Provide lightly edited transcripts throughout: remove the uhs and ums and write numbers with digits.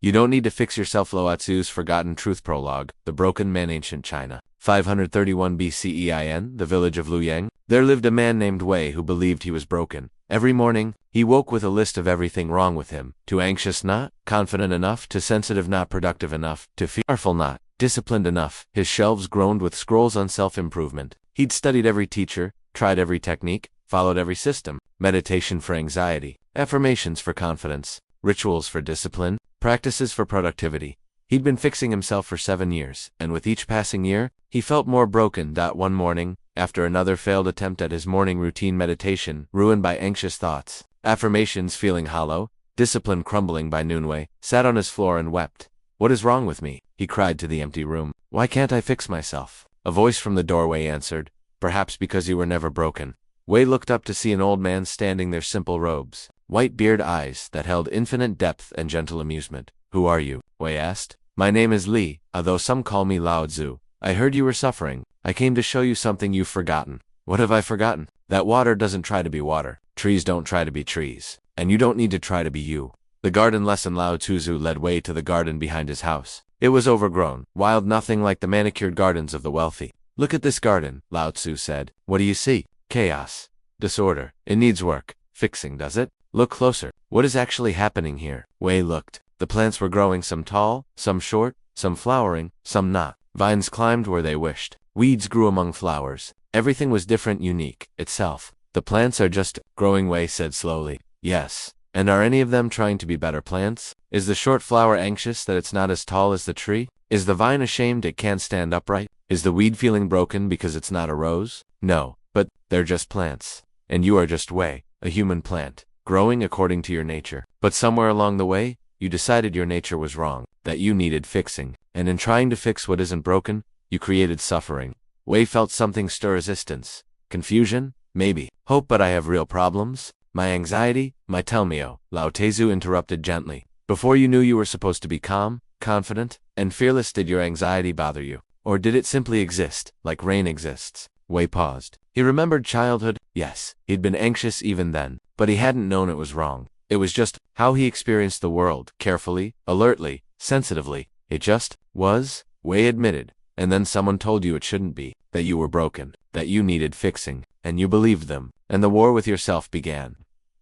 You don't need to fix yourself. Lao Tzu's Forgotten Truth Prologue, The Broken Man. Ancient China. 531 BCEIN, the village of Luyang. There lived a man named Wei who believed he was broken. Every morning, he woke with a list of everything wrong with him. Too anxious not, confident enough, too sensitive not, productive enough, too fearful not, disciplined enough. His shelves groaned with scrolls on self-improvement. He'd studied every teacher, tried every technique, followed every system. Meditation for anxiety, affirmations for confidence, rituals for discipline, practices for productivity. He'd been fixing himself for 7 years, and with each passing year, he felt more broken. One morning, after another failed attempt at his morning routine meditation, ruined by anxious thoughts, affirmations feeling hollow, discipline crumbling by noonway, sat on his floor and wept. "What is wrong with me?" he cried to the empty room. "Why can't I fix myself?" A voice from the doorway answered, "Perhaps because you were never broken." Wei looked up to see an old man standing there, simple robes, white beard, eyes that held infinite depth and gentle amusement. "Who are you?" Wei asked. "My name is Li, although some call me Lao Tzu. I heard you were suffering. I came to show you something you've forgotten." "What have I forgotten?" "That water doesn't try to be water. Trees don't try to be trees. And you don't need to try to be you." The garden lesson. Lao Tzu led Wei to the garden behind his house. It was overgrown, wild, nothing like the manicured gardens of the wealthy. "Look at this garden," Lao Tzu said. "What do you see?" "Chaos. Disorder. It needs work. Fixing, does it? Look closer. What is actually happening here?" Wei looked. The plants were growing, some tall, some short, some flowering, some not. Vines climbed where they wished. Weeds grew among flowers. Everything was different, unique, itself. "The plants are just growing," Wei said slowly. "Yes. And are any of them trying to be better plants? Is the short flower anxious that it's not as tall as the tree? Is the vine ashamed it can't stand upright? Is the weed feeling broken because it's not a rose? No, but they're just plants. And you are just Wei, a human plant, growing according to your nature. But somewhere along the way, you decided your nature was wrong, that you needed fixing, and in trying to fix what isn't broken, you created suffering." Wei felt something stir: resistance, confusion, maybe hope. "But I have real problems. My anxiety, my tell me." "Oh," Lao Tzu interrupted gently. "Before you knew you were supposed to be calm, confident, and fearless, did your anxiety bother you? Or did it simply exist, like rain exists?" Wei paused. He remembered childhood. Yes, he'd been anxious even then, but he hadn't known it was wrong. It was just how he experienced the world, carefully, alertly, sensitively. It just was, Wei admitted. And then someone told you it shouldn't be, that you were broken, that you needed fixing, and you believed them, and the war with yourself began.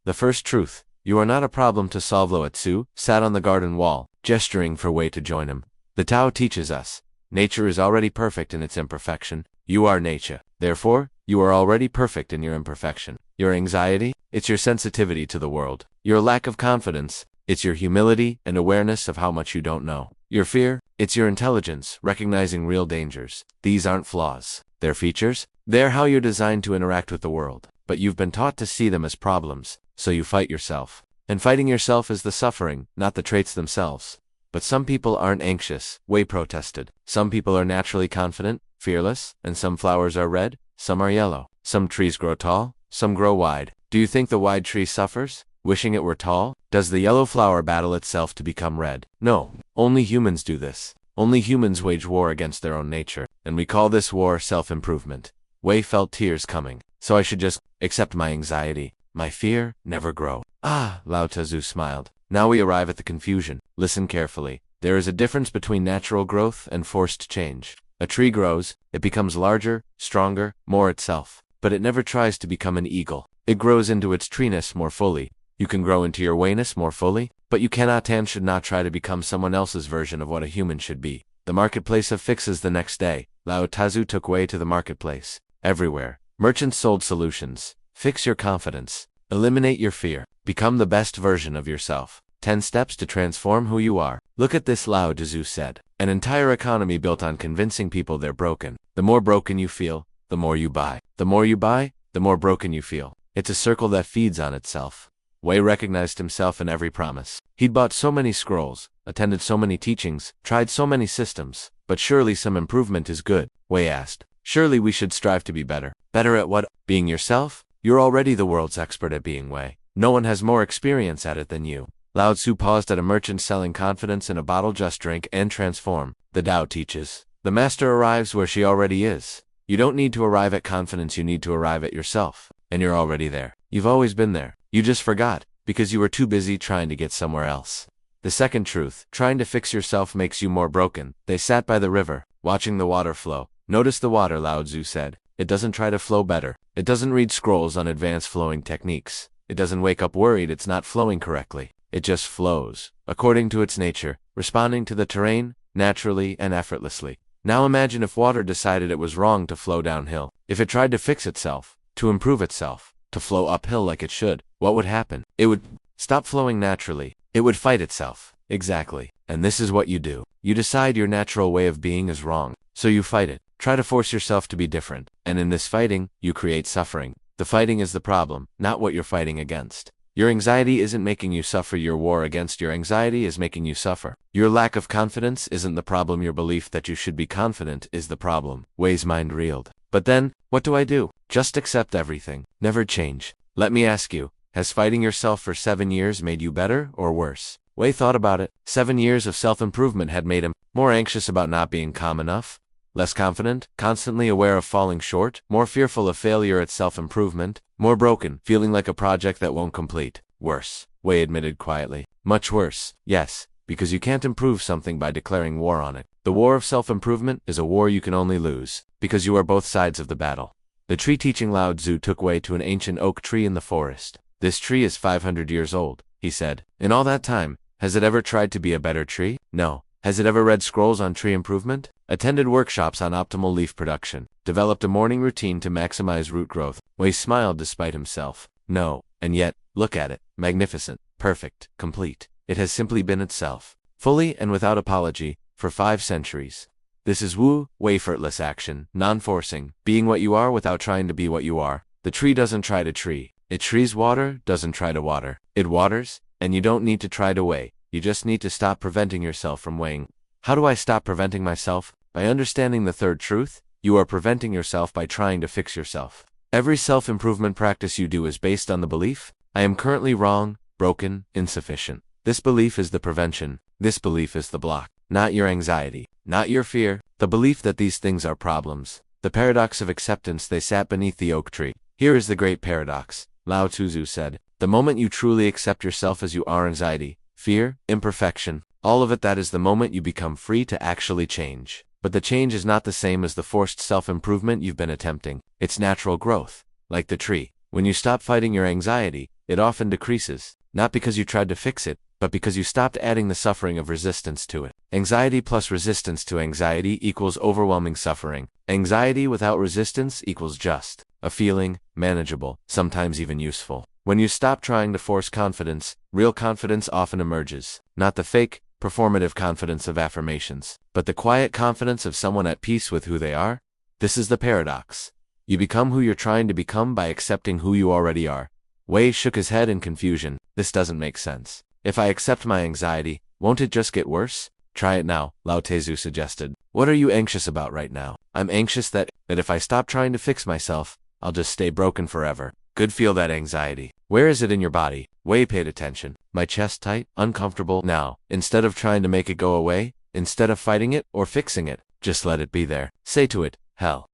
The first truth: you are not a problem to solve. Lao Tzu sat on the garden wall, gesturing for Wei to join him. The Tao teaches us, nature is already perfect in its imperfection. You are nature. Therefore, you are already perfect in your imperfection. Your anxiety, it's your sensitivity to the world. Your lack of confidence, it's your humility and awareness of how much you don't know. Your fear, it's your intelligence, recognizing real dangers. These aren't flaws. They're features. They're how you're designed to interact with the world. But you've been taught to see them as problems, so you fight yourself. And fighting yourself is the suffering, not the traits themselves. "But some people aren't anxious," Wei protested. "Some people are naturally confident, fearless, and some flowers are red, some are yellow. Some trees grow tall, some grow wide. Do you think the wide tree suffers, wishing it were tall? Does the yellow flower battle itself to become red? No. Only humans do this. Only humans wage war against their own nature, and we call this war self-improvement." Wei felt tears coming. "So I should just accept my anxiety, my fear, never grow." "Ah," Lao Tzu smiled. "Now we arrive at the confusion. Listen carefully. There is a difference between natural growth and forced change. A tree grows, it becomes larger, stronger, more itself. But it never tries to become an eagle. It grows into its treeness more fully. You can grow into your Wei-ness more fully, but you cannot and should not try to become someone else's version of what a human should be." The marketplace of fixes. The next day, Lao Tzu took Wei to the marketplace. Everywhere, merchants sold solutions. Fix your confidence. Eliminate your fear. Become the best version of yourself. 10 steps to transform who you are. "Look at this," Lao Tzu said. "An entire economy built on convincing people they're broken. The more broken you feel, the more you buy. The more you buy, the more broken you feel. It's a circle that feeds on itself." Wei recognized himself in every promise. He'd bought so many scrolls, attended so many teachings, tried so many systems. "But surely some improvement is good," Wei asked. "Surely we should strive to be better." "Better at what?" "Being yourself? You're already the world's expert at being Wei. No one has more experience at it than you." Lao Tzu paused at a merchant selling confidence in a bottle. "Just drink and transform." The Tao teaches, the master arrives where she already is. You don't need to arrive at confidence, you need to arrive at yourself. And you're already there. You've always been there. You just forgot, because you were too busy trying to get somewhere else. The second truth, trying to fix yourself makes you more broken. They sat by the river, watching the water flow. Notice the water, Lao Tzu said. It doesn't try to flow better. It doesn't read scrolls on advanced flowing techniques. It doesn't wake up worried it's not flowing correctly. It just flows, according to its nature, responding to the terrain, naturally and effortlessly. Now imagine if water decided it was wrong to flow downhill. If it tried to fix itself, to improve itself, to flow uphill like it should, what would happen? It would stop flowing naturally. It would fight itself. Exactly. And this is what you do. You decide your natural way of being is wrong, so you fight it. Try to force yourself to be different. And in this fighting, you create suffering. The fighting is the problem, not what you're fighting against. Your anxiety isn't making you suffer. Your war against your anxiety is making you suffer. Your lack of confidence isn't the problem. Your belief that you should be confident is the problem. Wei's mind reeled. But then, what do I do? Just accept everything. Never change. Let me ask you, has fighting yourself for 7 years made you better or worse? Wei thought about it. 7 years of self-improvement had made him more anxious about not being calm enough, less confident, constantly aware of falling short, more fearful of failure at self-improvement, more broken, feeling like a project that won't complete. Worse, Wei admitted quietly. Much worse, yes, because you can't improve something by declaring war on it. The war of self-improvement is a war you can only lose, because you are both sides of the battle. The tree teaching Lao Tzu took Wei to an ancient oak tree in the forest. This tree is 500 years old, he said. In all that time, has it ever tried to be a better tree? No. Has it ever read scrolls on tree improvement? Attended workshops on optimal leaf production? Developed a morning routine to maximize root growth? Wei smiled despite himself. No. And yet, look at it. Magnificent. Perfect. Complete. It has simply been itself. Fully and without apology, for 5 centuries. This is Wei effortless action, non-forcing, being what you are without trying to be what you are. The tree doesn't try to tree. It trees water, doesn't try to water. It waters, and you don't need to try to weigh. You just need to stop preventing yourself from weighing. How do I stop preventing myself? By understanding the third truth, you are preventing yourself by trying to fix yourself. Every self-improvement practice you do is based on the belief, I am currently wrong, broken, insufficient. This belief is the prevention. This belief is the block. Not your anxiety, not your fear, the belief that these things are problems. The paradox of acceptance. They sat beneath the oak tree. Here is the great paradox. Lao Tzu said, the moment you truly accept yourself as you are, anxiety, fear, imperfection, all of it, that is the moment you become free to actually change. But the change is not the same as the forced self-improvement you've been attempting. It's natural growth. Like the tree. When you stop fighting your anxiety, it often decreases. Not because you tried to fix it, but because you stopped adding the suffering of resistance to it. Anxiety plus resistance to anxiety equals overwhelming suffering. Anxiety without resistance equals just a feeling, manageable, sometimes even useful. When you stop trying to force confidence, real confidence often emerges. Not the fake, performative confidence of affirmations, but the quiet confidence of someone at peace with who they are. This is the paradox. You become who you're trying to become by accepting who you already are. Wei shook his head in confusion. This doesn't make sense. If I accept my anxiety, won't it just get worse? Try it now, Lao Tzu suggested. What are you anxious about right now? I'm anxious that if I stop trying to fix myself, I'll just stay broken forever. Good, feel that anxiety. Where is it in your body? Wei paid attention. My chest tight, uncomfortable. Now, instead of trying to make it go away, instead of fighting it or fixing it, just let it be there. Say to it, hell.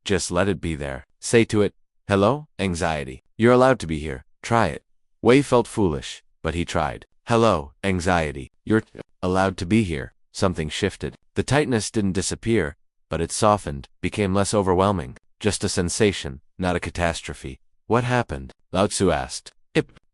Just let it be there. Say to it, hello, anxiety. You're allowed to be here. Try it. Wei felt foolish, but he tried. Hello, anxiety. You're allowed to be here. Something shifted. The tightness didn't disappear, but it softened, became less overwhelming. Just a sensation, not a catastrophe. What happened? Lao Tzu asked.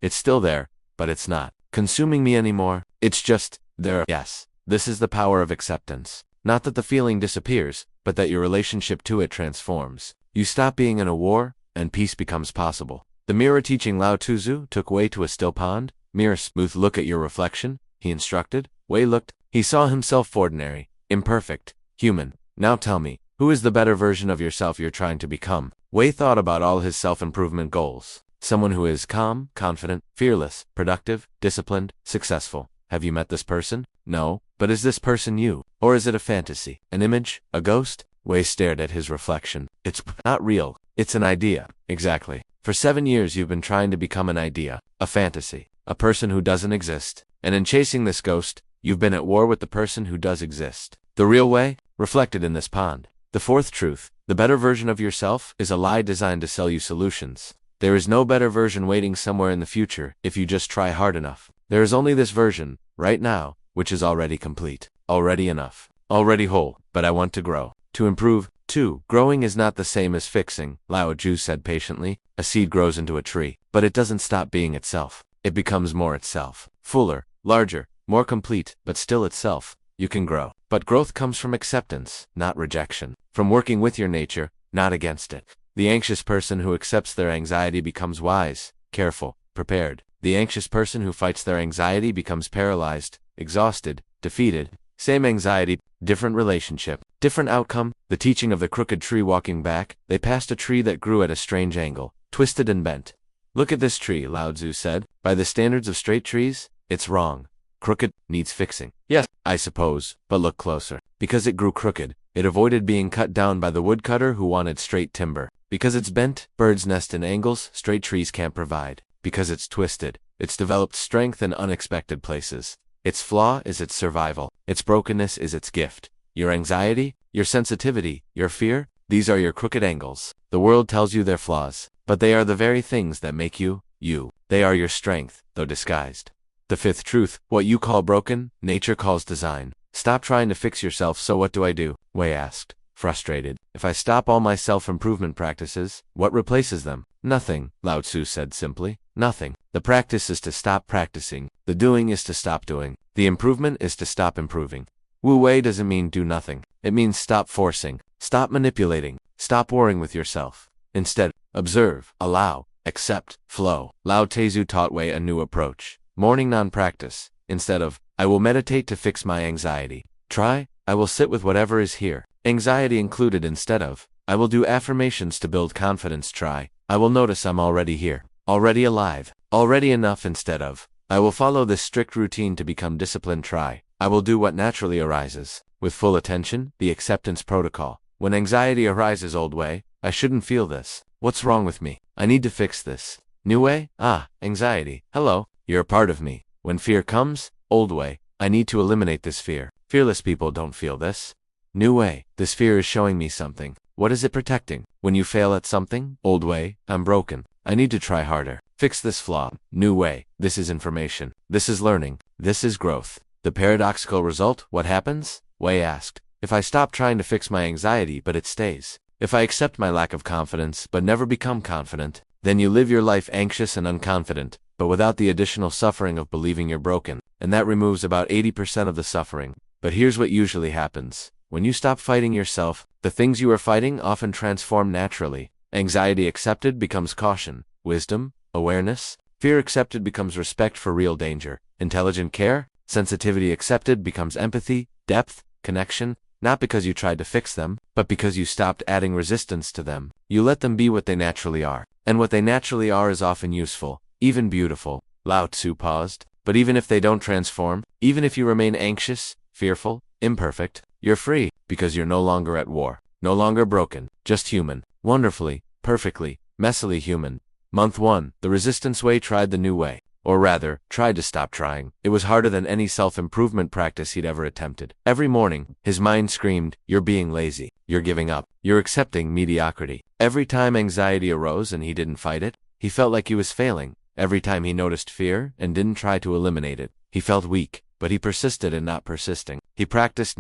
It's still there, but it's not consuming me anymore. It's just there. Yes, this is the power of acceptance. Not that the feeling disappears, but that your relationship to it transforms. You stop being in a war, and peace becomes possible. The mirror teaching Lao Tzu took Wei to a still pond. Mirror, smooth, look at your reflection, he instructed. Wei looked. He saw himself ordinary, imperfect, human. Now tell me, who is the better version of yourself you're trying to become? Wei thought about all his self-improvement goals. Someone who is calm, confident, fearless, productive, disciplined, successful. Have you met this person? No. But is this person you? Or is it a fantasy? An image? A ghost? Wei stared at his reflection. It's not real. It's an idea. Exactly. For 7 years you've been trying to become an idea, a fantasy, a person who doesn't exist. And in chasing this ghost, you've been at war with the person who does exist. The real way? Reflected in this pond. The fourth truth, the better version of yourself, is a lie designed to sell you solutions. There is no better version waiting somewhere in the future if you just try hard enough. There is only this version, right now, which is already complete, already enough, already whole, but I want to grow, to improve, too. Growing is not the same as fixing, Lao Tzu said patiently. A seed grows into a tree, but it doesn't stop being itself. It becomes more itself, fuller, larger, more complete, but still itself. You can grow, but growth comes from acceptance, not rejection, from working with your nature, not against it. The anxious person who accepts their anxiety becomes wise, careful, prepared. The anxious person who fights their anxiety becomes paralyzed, exhausted, defeated. Same anxiety, different relationship, different outcome. The teaching of the crooked tree. Walking back, they passed a tree that grew at a strange angle, twisted and bent. Look at this tree, Lao Tzu said. By the standards of straight trees, it's wrong. Crooked, needs fixing. Yes, I suppose, but look closer. Because it grew crooked, it avoided being cut down by the woodcutter who wanted straight timber. Because it's bent, birds nest in angles straight trees can't provide. Because it's twisted, it's developed strength in unexpected places. Its flaw is its survival. Its brokenness is its gift. Your anxiety, your sensitivity, your fear, these are your crooked angles. The world tells you they're flaws, but they are the very things that make you, you. They are your strength, though disguised. The fifth truth, what you call broken, nature calls design. Stop trying to fix yourself. So what do I do? Wei asked, frustrated. If I stop all my self-improvement practices, what replaces them? Nothing, Lao Tzu said simply. Nothing. The practice is to stop practicing. The doing is to stop doing. The improvement is to stop improving. Wu Wei doesn't mean do nothing. It means stop forcing, stop manipulating, stop warring with yourself. Instead, observe, allow, accept, flow. Lao Tzu taught Wei a new approach. Morning non-practice. Instead of, I will meditate to fix my anxiety. Try, I will sit with whatever is here. Anxiety included. Instead of, I will do affirmations to build confidence. Try, I will notice I'm already here, already alive, already enough. Instead of, I will follow this strict routine to become disciplined. Try, I will do what naturally arises, with full attention, the acceptance protocol. When anxiety arises, old way, I shouldn't feel this. What's wrong with me? I need to fix this. New way? Anxiety. Hello. You're a part of me. When fear comes, old way, I need to eliminate this fear. Fearless people don't feel this. New way, this fear is showing me something. What is it protecting? When you fail at something, old way, I'm broken. I need to try harder. Fix this flaw. New way, this is information. This is learning. This is growth. The paradoxical result, what happens? Wei asked. If I stop trying to fix my anxiety but it stays. If I accept my lack of confidence but never become confident, then you live your life anxious and unconfident, but without the additional suffering of believing you're broken, and that removes about 80% of the suffering. But here's what usually happens. When you stop fighting yourself, the things you are fighting often transform naturally. Anxiety accepted becomes caution, wisdom, awareness. Fear accepted becomes respect for real danger, intelligent care. Sensitivity accepted becomes empathy, depth, connection, not because you tried to fix them, but because you stopped adding resistance to them. You let them be what they naturally are. And what they naturally are is often useful, even beautiful. Lao Tzu paused. But even if they don't transform, even if you remain anxious, fearful, imperfect, you're free, because you're no longer at war, no longer broken, just human, wonderfully, perfectly, messily human. Month 1, the resistance way tried the new way. Or rather, tried to stop trying. It was harder than any self-improvement practice he'd ever attempted. Every morning, his mind screamed, you're being lazy, you're giving up, you're accepting mediocrity. Every time anxiety arose and he didn't fight it, he felt like he was failing. Every time he noticed fear and didn't try to eliminate it, he felt weak, but he persisted in not persisting. He practiced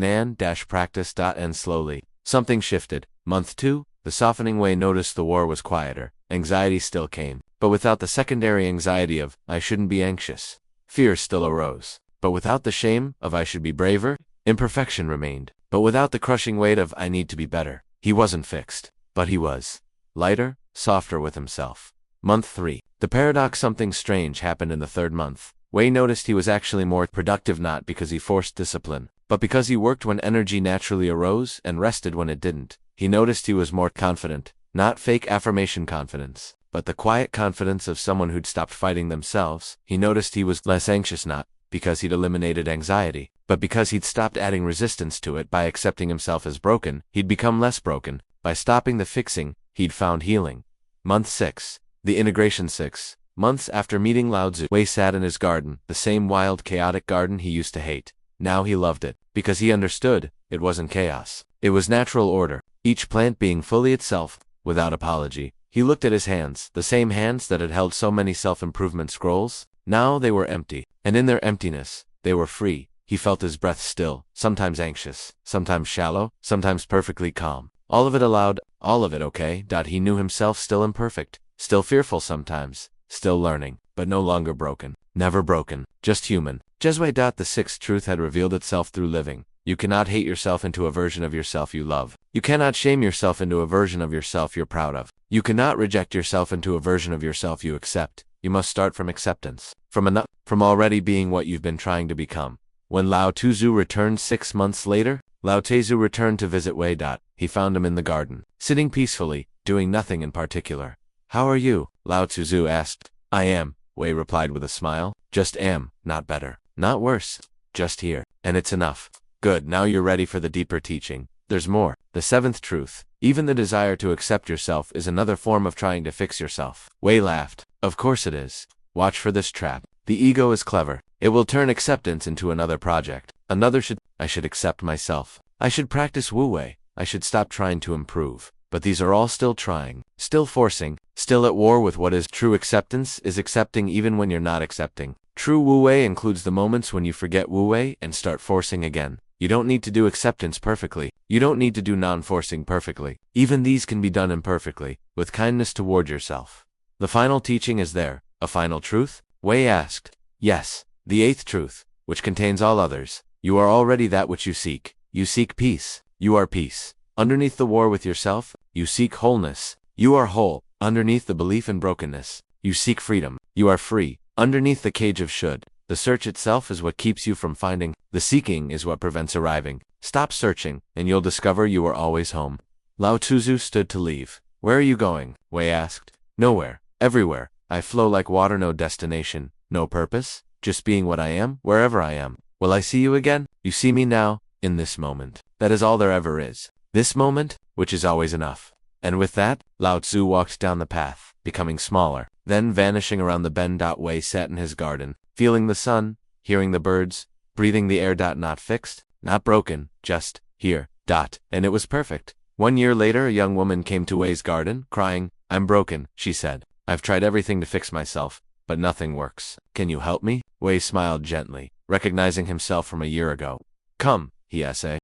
practice and slowly, something shifted. Month 2, the softening way noticed the war was quieter. Anxiety still came, but without the secondary anxiety of, I shouldn't be anxious. Fear still arose, but without the shame of I should be braver. Imperfection remained, but without the crushing weight of I need to be better. He wasn't fixed, but he was lighter, softer with himself. Month 3, the paradox. Something strange happened in the 3rd month. Wei noticed he was actually more productive, not because he forced discipline, but because he worked when energy naturally arose and rested when it didn't. He noticed he was more confident, not fake affirmation confidence, but the quiet confidence of someone who'd stopped fighting themselves. He noticed he was less anxious, not because he'd eliminated anxiety, but because he'd stopped adding resistance to it. By accepting himself as broken, he'd become less broken. By stopping the fixing, he'd found healing. Month 6, the integration. 6 months after meeting Lao Tzu, Wei sat in his garden, the same wild, chaotic garden he used to hate. Now he loved it, because he understood, it wasn't chaos. It was natural order, each plant being fully itself, without apology. He looked at his hands, the same hands that had held so many self-improvement scrolls. Now they were empty, and in their emptiness, they were free. He felt his breath still, sometimes anxious, sometimes shallow, sometimes perfectly calm. All of it allowed, all of it okay. He knew himself still imperfect, still fearful sometimes, still learning, but no longer broken. Never broken, just human. Jesway. The sixth truth had revealed itself through living. You cannot hate yourself into a version of yourself you love. You cannot shame yourself into a version of yourself you're proud of. You cannot reject yourself into a version of yourself you accept. You must start from acceptance, from already being what you've been trying to become. When Lao Tzu returned 6 months later, Lao Tzu returned to visit Wei. He found him in the garden, sitting peacefully, doing nothing in particular. How are you? Lao Tzu asked. I am, Wei replied with a smile. Just am, not better, not worse, just here, and it's enough. Good, now you're ready for the deeper teaching. There's more. The seventh truth. Even the desire to accept yourself is another form of trying to fix yourself. Wei laughed. Of course it is. Watch for this trap. The ego is clever. It will turn acceptance into another project. I should accept myself. I should practice Wu Wei. I should stop trying to improve. But these are all still trying, still forcing, still at war with what is. True acceptance is accepting even when you're not accepting. True Wu Wei includes the moments when you forget Wu Wei and start forcing again. You don't need to do acceptance perfectly. You don't need to do non-forcing perfectly. Even these can be done imperfectly, with kindness toward yourself. The final teaching is there. A final truth? Wei asked. Yes, the eighth truth, which contains all others. You are already that which you seek. You seek peace. You are peace. Underneath the war with yourself, you seek wholeness. You are whole. Underneath the belief in brokenness, you seek freedom. You are free. Underneath the cage of should, the search itself is what keeps you from finding. The seeking is what prevents arriving. Stop searching, and you'll discover you are always home. Lao Tzu stood to leave. Where are you going? Wei asked. Nowhere. Everywhere. I flow like water, no destination, no purpose, just being what I am, wherever I am. Will I see you again? You see me now, in this moment. That is all there ever is. This moment, which is always enough. And with that, Lao Tzu walked down the path, becoming smaller, then vanishing around the bend. Wei sat in his garden, feeling the sun, hearing the birds, breathing the air. Not fixed, not broken, just here. And it was perfect. 1 year later, a young woman came to Wei's garden, crying, I'm broken, she said. I've tried everything to fix myself, but nothing works. Can you help me? Wei smiled gently, recognizing himself from a year ago. Come, he said,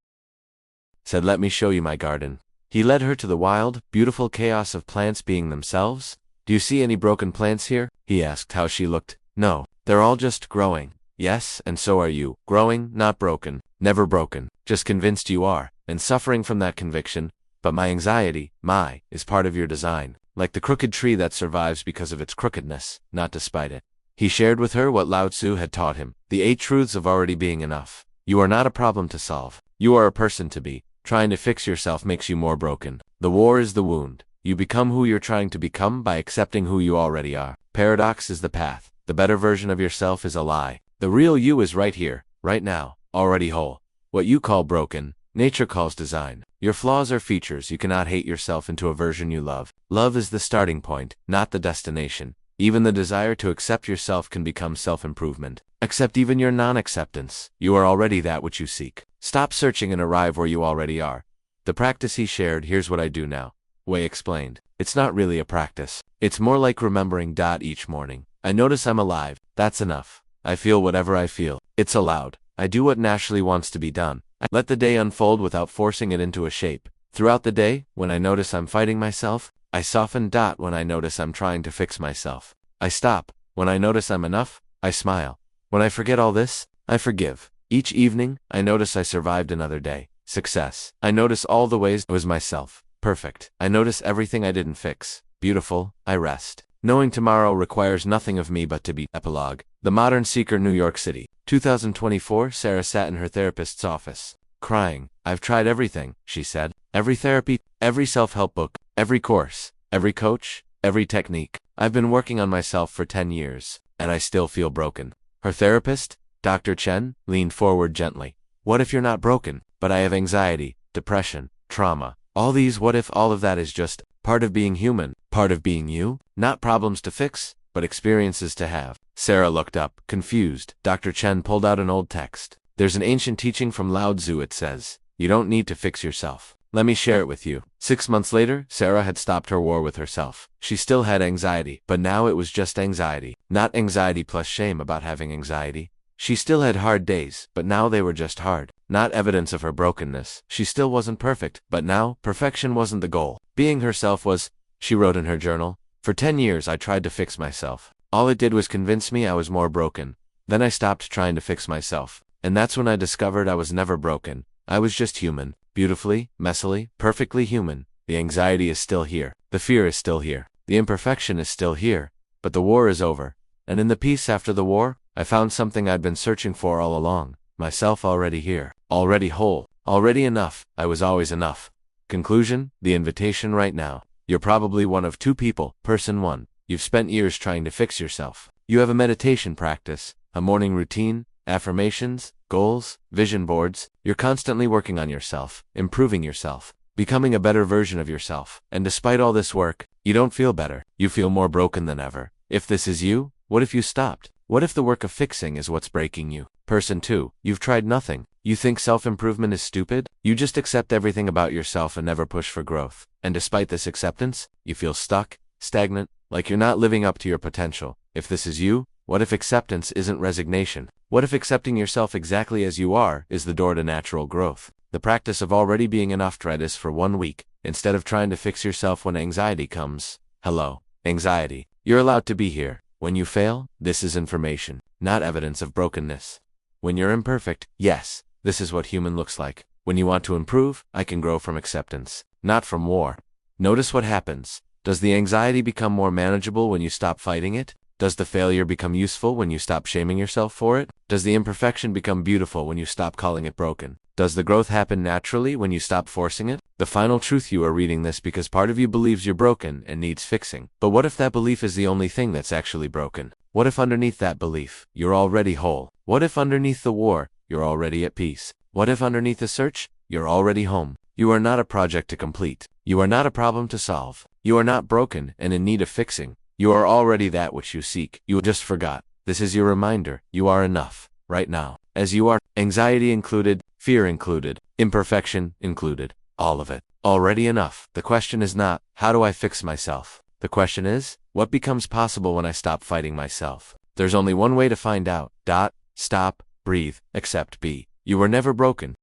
let me show you my garden. He led her to the wild, beautiful chaos of plants being themselves. Do you see any broken plants here? He asked how she looked. No, they're all just growing. Yes, and so are you. Growing, not broken, never broken, just convinced you are, and suffering from that conviction. But my anxiety, is part of your design, like the crooked tree that survives because of its crookedness, not despite it. He shared with her what Lao Tzu had taught him, the 8 truths of already being enough. You are not a problem to solve. You are a person to be. Trying to fix yourself makes you more broken. The war is the wound. You become who you're trying to become by accepting who you already are. Paradox is the path. The better version of yourself is a lie. The real you is right here, right now, already whole. What you call broken, nature calls design. Your flaws are features. You cannot hate yourself into a version you love. Love is the starting point, not the destination. Even the desire to accept yourself can become self-improvement. Accept even your non-acceptance. You are already that which you seek. Stop searching and arrive where you already are. The practice he shared. Here's what I do now. Wei explained. It's not really a practice. It's more like remembering. Each morning, I notice I'm alive. That's enough. I feel whatever I feel. It's allowed. I do what naturally wants to be done. I let the day unfold without forcing it into a shape. Throughout the day, when I notice I'm fighting myself, I soften. When I notice I'm trying to fix myself, I stop. When I notice I'm enough, I smile. When I forget all this, I forgive. Each evening, I notice I survived another day. Success. I notice all the ways I was myself. Perfect. I notice everything I didn't fix. Beautiful. I rest. Knowing tomorrow requires nothing of me but to be. Epilogue. The Modern Seeker, New York City. 2024. Sarah sat in her therapist's office, crying. I've tried everything, she said. Every therapy, every self-help book, every course, every coach, every technique. I've been working on myself for 10 years, and I still feel broken. Her therapist, Dr. Chen, leaned forward gently. What if you're not broken? But I have anxiety, depression, trauma. All these what if all of that is just part of being human, part of being you? Not problems to fix, but experiences to have. Sarah looked up, confused. Dr. Chen pulled out an old text. There's an ancient teaching from Lao Tzu. It says, you don't need to fix yourself. Let me share it with you. 6 months later, Sarah had stopped her war with herself. She still had anxiety, but now it was just anxiety. Not anxiety plus shame about having anxiety. She still had hard days, but now they were just hard. Not evidence of her brokenness. She still wasn't perfect, but now, perfection wasn't the goal. Being herself was, she wrote in her journal, "For 10 years I tried to fix myself. All it did was convince me I was more broken. Then I stopped trying to fix myself. And that's when I discovered I was never broken. I was just human. Beautifully, messily, perfectly human. The anxiety is still here. The fear is still here. The imperfection is still here. But the war is over. And in the peace after the war, I found something I'd been searching for all along. Myself already here. Already whole. Already enough. I was always enough." Conclusion, the invitation right now. You're probably one of two people. Person 1. You've spent years trying to fix yourself. You have a meditation practice, a morning routine, affirmations, goals, vision boards. You're constantly working on yourself, improving yourself, becoming a better version of yourself. And despite all this work, you don't feel better. You feel more broken than ever. If this is you, what if you stopped? What if the work of fixing is what's breaking you? Person 2. You've tried nothing. You think self-improvement is stupid? You just accept everything about yourself and never push for growth. And despite this acceptance, you feel stuck, stagnant, like you're not living up to your potential. If this is you, what if acceptance isn't resignation? What if accepting yourself exactly as you are is the door to natural growth? The practice of already being enough. Try this for 1 week. Instead of trying to fix yourself when anxiety comes. Hello, anxiety. You're allowed to be here. When you fail, this is information, not evidence of brokenness. When you're imperfect, yes, this is what human looks like. When you want to improve, I can grow from acceptance, not from war. Notice what happens. Does the anxiety become more manageable when you stop fighting it? Does the failure become useful when you stop shaming yourself for it? Does the imperfection become beautiful when you stop calling it broken? Does the growth happen naturally when you stop forcing it? The final truth: you are reading this because part of you believes you're broken and needs fixing. But what if that belief is the only thing that's actually broken? What if underneath that belief, you're already whole? What if underneath the war, you're already at peace? What if underneath the search, you're already home? You are not a project to complete. You are not a problem to solve. You are not broken and in need of fixing. You are already that which you seek. You just forgot. This is your reminder. You are enough, right now, as you are. Anxiety included, fear included, imperfection included. All of it. Already enough. The question is not, how do I fix myself? The question is, what becomes possible when I stop fighting myself? There's only one way to find out. Stop, breathe, accept, be. You were never broken.